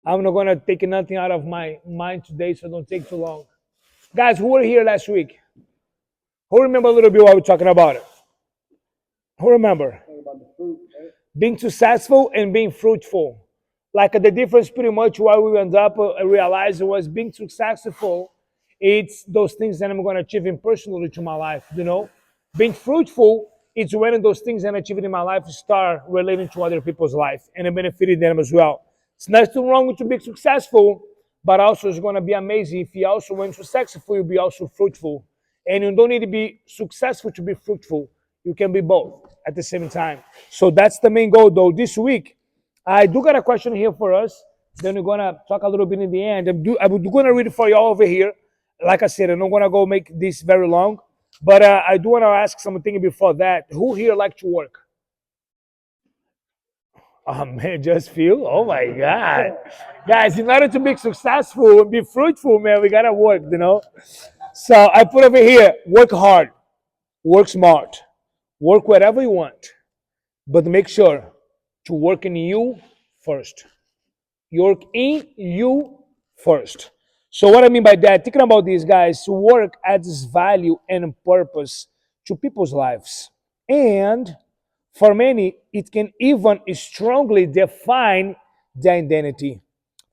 I'm not going to take nothing out of my mind today, so don't take too long. Guys, who were here last week? Who remember a little bit what we're talking about? Who remember? Being successful and being fruitful. Like the difference pretty much what we end up realizing was being successful. It's those things that I'm going to achieve in personally to my life, Being fruitful, it's when those things that I'm achieving in my life start relating to other people's life and benefiting them as well. It's nothing wrong with to be successful, but also it's going to be amazing if you also, when successful, you'll be also fruitful. And you don't need to be successful to be fruitful. You can be both at the same time. So that's the main goal, though. This week, I do got a question here for us. Then we're gonna talk a little bit in the end. I'm gonna read it for y'all over here. Like I said, I'm not gonna go make this very long, but I do wanna ask something before that. Who here like to work? Oh man, just feel. Oh my God, guys! In order to be successful and be fruitful, man, we gotta work. So I put over here: work hard, work smart, work whatever you want, but make sure to work in you first. Work in you first. So what I mean by that, thinking about these guys, work adds value and purpose to people's lives. And for many, it can even strongly define their identity.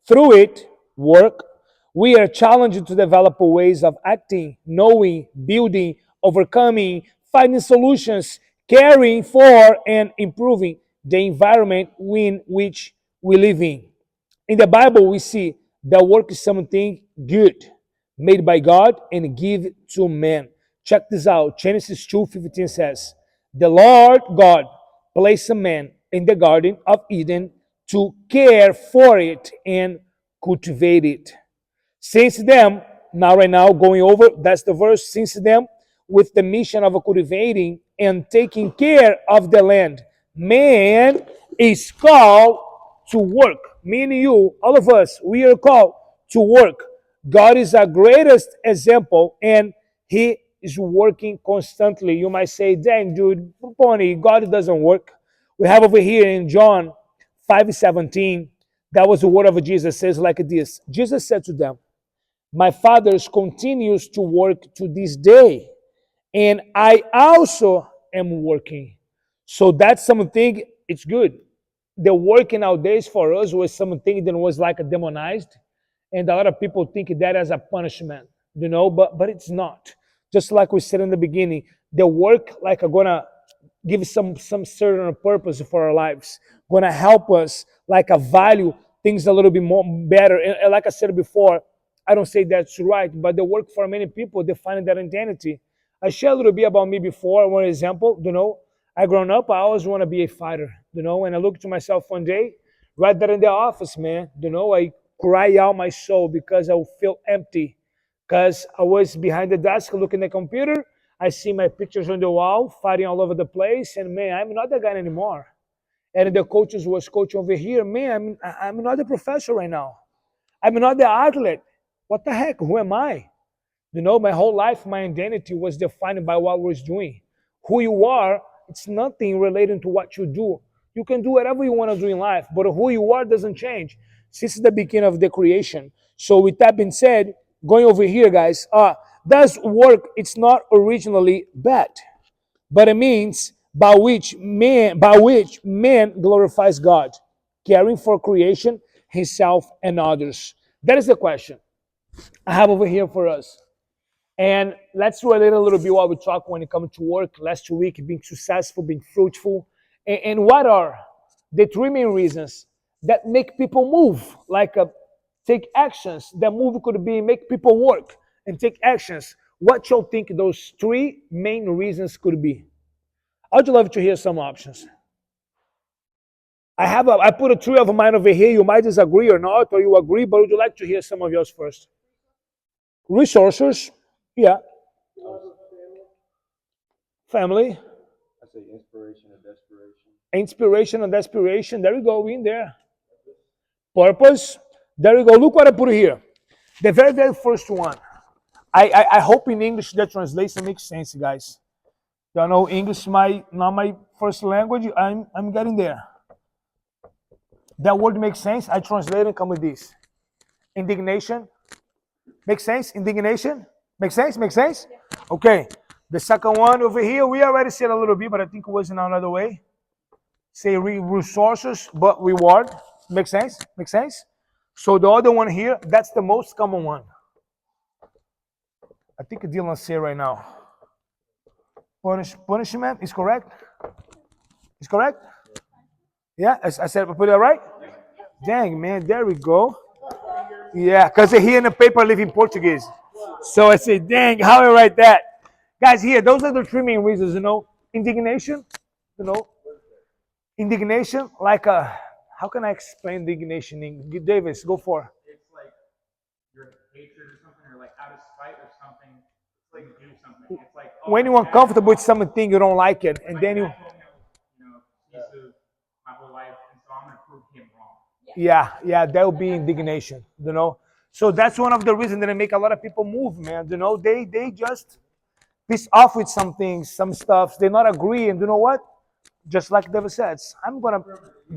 Through it, work, we are challenged to develop ways of acting, knowing, building, overcoming, finding solutions, caring for, and improving the environment in which we live in. In the Bible, we see that work is something good, made by God and give to men. Check this out. Genesis 2:15 says, the Lord God placed a man in the Garden of Eden to care for it and cultivate it. Since then, now right now, going over, that's the verse, since then, with the mission of cultivating and taking care of the land, man is called to work. Me and you, all of us, we are called to work. God is our greatest example, and He is working constantly. You might say, dang, dude, Pony, God doesn't work. We have over here in John 5:17, that was the word of Jesus, says like this. Jesus said to them, my Father continues to work to this day, and I also am working. So that's something, it's good. The working nowadays for us was something that was like a demonized, and a lot of people think that as a punishment, but it's not. Just like we said in the beginning, the work like are gonna give some certain purpose for our lives, gonna help us like a value things a little bit more better. And like I said before, I don't say that's right, but the work for many people define their identity. I share a little bit about me before. One example, I grown up, I always want to be a fighter, and I look to myself one day, right there in the office, man, I cry out my soul because I feel empty. Because I was behind the desk looking at the computer, I see my pictures on the wall, fighting all over the place, and man, I'm not that guy anymore. And the coaches was coaching over here, man, I'm not the professor right now. I'm not the athlete. What the heck? Who am I? My whole life, my identity was defined by what I was doing. Who you are, it's nothing relating to what you do. You can do whatever you want to do in life, but who you are doesn't change since the beginning of the creation. So with that being said, going over here, guys, does work, it's not originally bad, but it means by which man glorifies God, caring for creation, himself, and others. That is the question I have over here for us. And let's relate a little bit what we talk when it comes to work last week, being successful, being fruitful. And what are the three main reasons that make people move, like take actions? That move could be make people work and take actions. What y'all think those three main reasons could be? I'd love to hear some options. I put a three of mine over here. You might disagree or not, or you agree, but would you like to hear some of yours first? Resources, yeah. Family, I say inspiration and desperation. inspiration and desperation. There we go, in there. Purpose. There we go. Look what I put here. The very, very first one. I hope in English the translation makes sense, guys. Y'all know English not my first language. I'm getting there. That word makes sense. I translate and come with this. Indignation. Makes sense? Indignation? Makes sense? Makes sense? Okay. The second one over here, we already said a little bit, but I think it was in another way. Say resources, but reward. Makes sense? Makes sense? So the other one here, that's the most common one. I think Dylan say right now. Punishment is correct? Is correct? Yeah, I said, I put it right? Dang, man, there we go. Yeah, because here in the paper I live in Portuguese. So I say, dang, how I write that? Guys, here, those are the three main reasons, Indignation, you know, indignation, like how can I explain indignation? Davis, go for. It's like your hatred or something, or like out of spite or something. It's like do something. It's like When you're uncomfortable with something, you don't like it, and then you. Piece of my whole life, and so I'm gonna prove him wrong. Yeah, that would be indignation. So that's one of the reasons that I make a lot of people move, man. They just piss off with some things, some stuff. They not agree, and you know what? Just like David says, I'm gonna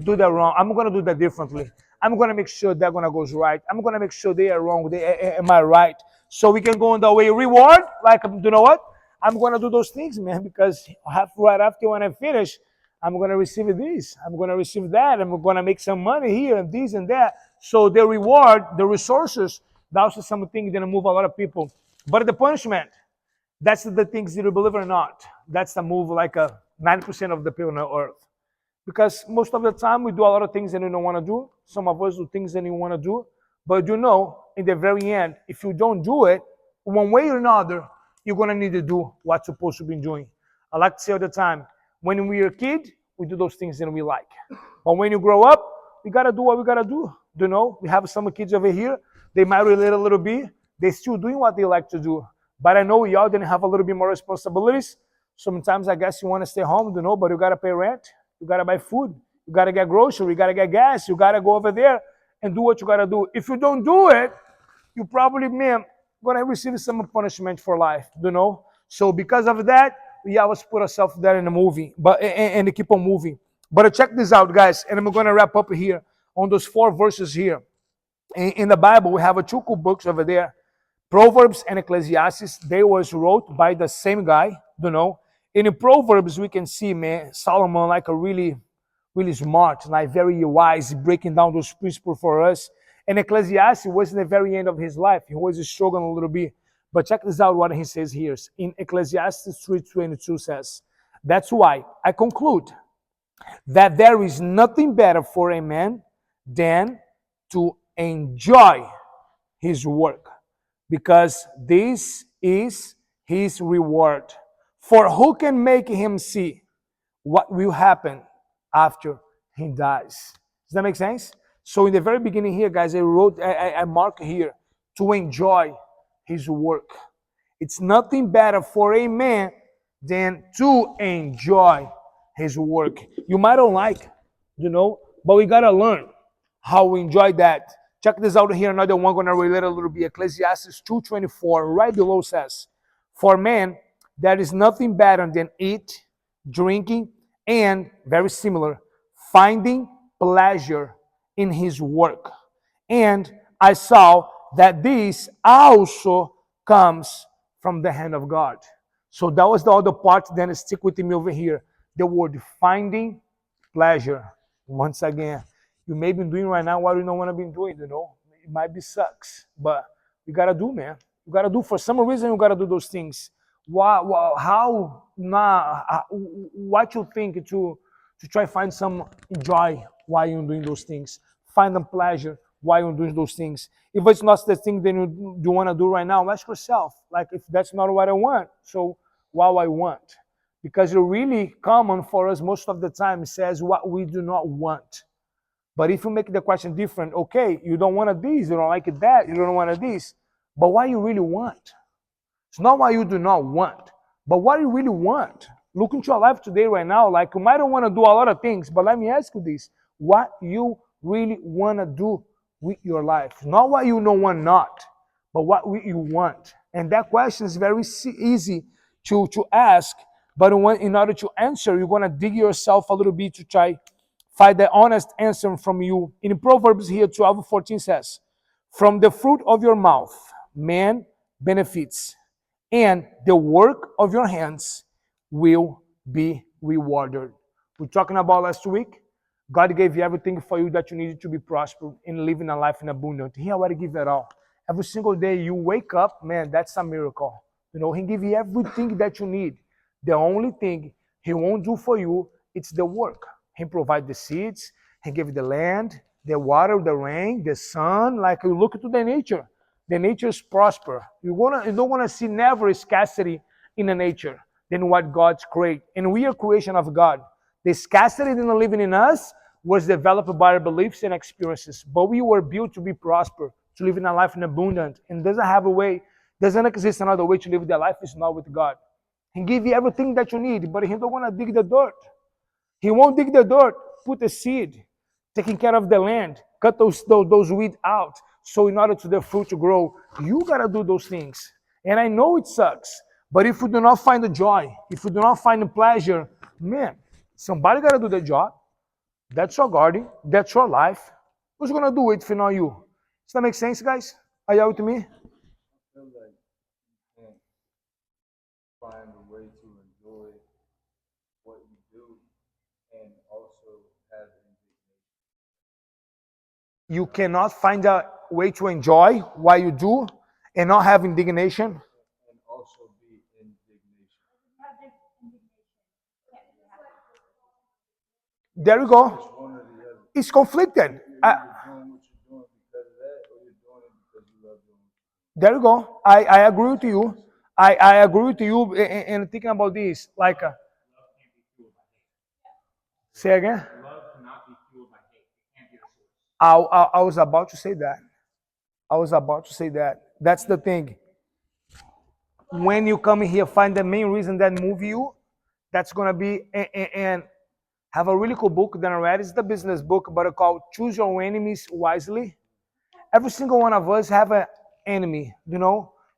do that wrong. I'm gonna do that differently. I'm gonna make sure that gonna goes right. I'm gonna make sure they are wrong. Am I right? So we can go in the way reward. Like, you know what? I'm gonna do those things, man, because right after when I finish, I'm gonna receive this. I'm gonna receive that. I'm gonna make some money here and this and that. So the reward, the resources, that's something that move a lot of people. But the punishment, that's the things that you believe it or not. That's the move like 90% of the people on the earth. Because most of the time we do a lot of things that we don't want to do. Some of us do things that we want to do. But in the very end, if you don't do it, one way or another, you're going to need to do what's supposed to be doing. I like to say all the time, when we're a kid, we do those things that we like. But when you grow up, we got to do what we got to do. We have some kids over here. They might relate a little bit. They're still doing what they like to do. But I know we all didn't have a little bit more responsibilities. Sometimes I guess you want to stay home, but you got to pay rent. You got to buy food. You got to get groceries. You got to get gas. You got to go over there and do what you got to do. If you don't do it, you probably, man, going to receive some punishment for life, So because of that, we always put ourselves there in the movie, and keep on moving. But check this out, guys, and I'm going to wrap up here on those 4 verses here. In the Bible, we have 2 cool books over there. Proverbs and Ecclesiastes, they was wrote by the same guy, In the Proverbs, we can see, man, Solomon like a really, really smart, like very wise, breaking down those principles for us. And Ecclesiastes was in the very end of his life. He was struggling a little bit. But check this out, what he says here. In Ecclesiastes 3:22 says, that's why I conclude that there is nothing better for a man than to enjoy his work, because this is his reward. For who can make him see what will happen after he dies? Does that make sense? So in the very beginning here, guys, I mark here to enjoy his work. It's nothing better for a man than to enjoy his work. You might don't like, but we gotta learn how we enjoy that. Check this out here, another one gonna relate a little bit. Ecclesiastes 2:24, right below says, for man, there is nothing better than eat, drinking, and very similar, finding pleasure in his work. And I saw that this also comes from the hand of God. So that was the other part, then stick with me over here. The word finding pleasure. Once again, you may be doing right now what you don't want to be doing, It might be sucks, but you got to do, man. You got to do, for some reason, you got to do those things. What you think to try find some joy while you're doing those things. Find some pleasure while you're doing those things. If it's not the thing that you want to do right now, ask yourself, like, if that's not what I want, so what I want? Because it's really common for us most of the time says what we do not want. But if you make the question different, okay, you don't want this, you don't like that, you don't want this, but what you really want? It's not what you do not want, but what you really want. Look into your life today right now, like you might don't want to do a lot of things, but let me ask you this. What you really want to do with your life? Not what you don't want not, but what you want. And that question is very easy to ask, but in order to answer, you're going to dig yourself a little bit to try find the honest answer from you. In Proverbs here, 12:14 says, from the fruit of your mouth, man benefits, and the work of your hands will be rewarded. We're talking about last week. God gave you everything for you that you needed to be prosperous and living a life in abundance. He already gave it all. Every single day you wake up, man, that's a miracle. He give you everything that you need. The only thing he won't do for you, it's the work. He provide the seeds, he give you the land, the water, the rain, the sun. Like you look to the nature. The nature is prosper. You don't want to see never scarcity in the nature than what God's create. And we are creation of God. The scarcity that is living in us was developed by our beliefs and experiences. But we were built to be prosper, to live in a life in abundance. And doesn't exist another way to live their life is not with God. He give you everything that you need, but he don't want to dig the dirt. He won't dig the dirt, put the seed, taking care of the land, cut those weeds out. So in order to the fruit to grow, you got to do those things. And I know it sucks, but if you do not find the joy, if you do not find the pleasure, man, somebody got to do the job. That's your garden. That's your life. Who's going to do it if not you? Does that make sense, guys? Are you with me? I feel like you can't find a way to enjoy what you do and also have indignation. You cannot find a way to enjoy what you do and not have indignation. And also be indignation. There you go. It's one or the other. It's conflicted. You're doing what you're doing because of that, or you're doing it because you love doing it. There you go. I agree with you. I agree with you in thinking about this. Like, Love can't be fueled by hate. say again. Love cannot be fueled by hate. It can't be the source. I was about to say that. I was about to say that. That's the thing. When you come here, find the main reason that move you. That's gonna be and have a really cool book that I read. It's the business book, but it's called "Choose Your Enemies Wisely." Every single one of us have an enemy.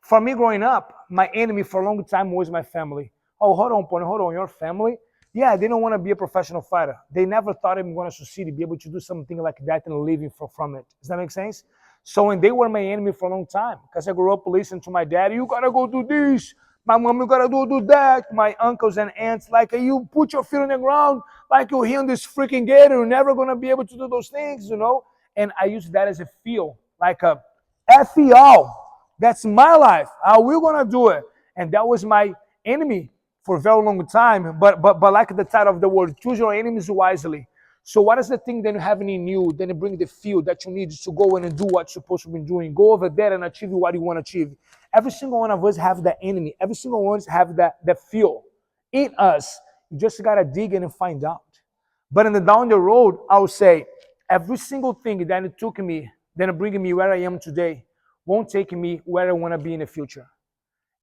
For me growing up, my enemy for a long time was my family. Oh, hold on, Pony, hold on. Your family? Yeah, they don't want to be a professional fighter. They never thought I'm going to succeed, be able to do something like that and living from it. Does that make sense? So when they were my enemy for a long time, because I grew up listening to my dad, you got to go do this. My mom, you got to do that. My uncles and aunts, like, you put your feet on the ground, like you're here on this freaking gator. You're never going to be able to do those things, And I use that as a feel, like a F y'all. That's my life. How we gonna do it? And that was my enemy for a very long time. But like the title of the word, choose your enemies wisely. So what is the thing that you have in you? Then you bring the feel that you need to go in and do what you're supposed to be doing. Go over there and achieve what you want to achieve. Every single one of us have that enemy. Every single one of us have that feel in us. You just gotta dig in and find out. But in the down the road, I would say every single thing that it took me, then bringing me where I am today, won't take me where I want to be in the future.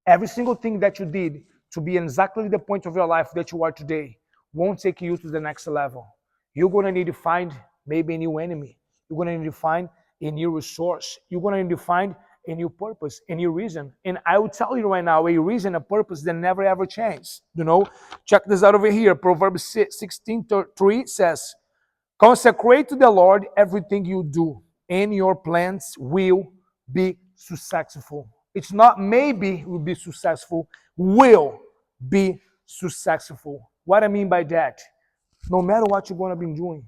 Every single thing that you did to be exactly the point of your life that you are today won't take you to the next level. You're going to need to find maybe a new enemy. You're going to need to find a new resource. You're going to need to find a new purpose, a new reason. And I will tell you right now, a reason, a purpose that never ever change. Check this out over here. Proverbs 16:3 says, consecrate to the Lord everything you do, and your plans will be successful. It's not maybe will be successful, will be successful. What I mean by that, no matter what you're going to be doing,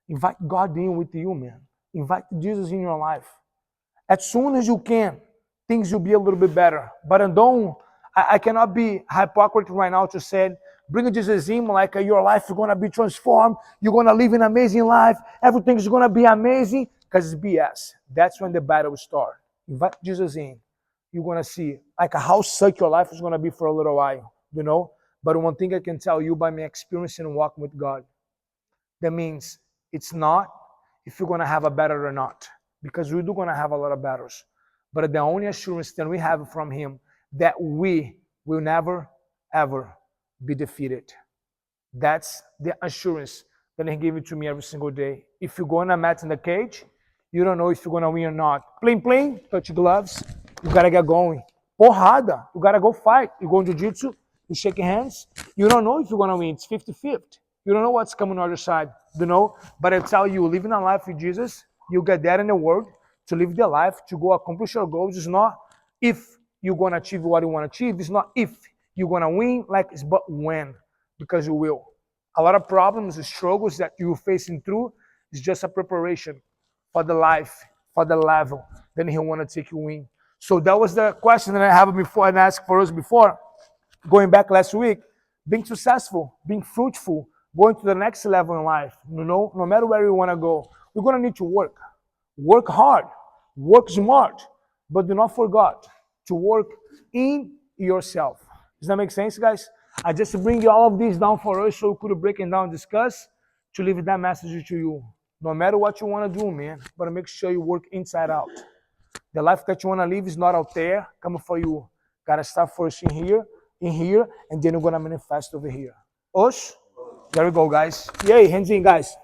invite God in with you, man. Invite Jesus in your life. As soon as you can, things will be a little bit better. But I cannot be hypocrite right now to say, bring Jesus in like your life is going to be transformed. You're going to live an amazing life. Everything's going to be amazing. Because it's BS. That's when the battle will start. Invite Jesus in. You're going to see like how suck your life is going to be for a little while. But one thing I can tell you by my experience in walking with God, that means it's not if you're going to have a battle or not. Because we're going to have a lot of battles. But the only assurance that we have from Him that we will never, ever be defeated. That's the assurance that He gave it to me every single day. If you go on a mat in the cage, you don't know if you're going to win or not. Pling, touch your gloves. You got to get going. You got to go fight. You go in jiu-jitsu, you shake hands. You don't know if you're going to win. It's 50-50. You don't know what's coming on the other side, you know? But I tell you, living a life with Jesus, you get there in the world to live the life, to go accomplish your goals. It's not if you're going to achieve what you want to achieve. It's not if you're going to win, like it's but when, because you will. A lot of problems and struggles that you're facing through is just a preparation for the life, for the level. Then He'll want to take you in. So that was the question that I have before and asked for us before. Going back last week, being successful, being fruitful, going to the next level in life. You know, no matter where you want to go, you're going to need to work. Work hard, work smart, but do not forget to work in yourself. Does that make sense, guys? I just bring all of these down for us so we could break it down and discuss to leave that message to you. No matter what you want to do, man, but make sure you work inside out. The life that you want to live is not out there coming for you. Gotta start first in here, and then you're gonna manifest over here. Osh? There we go, guys. Yay, hands in, guys.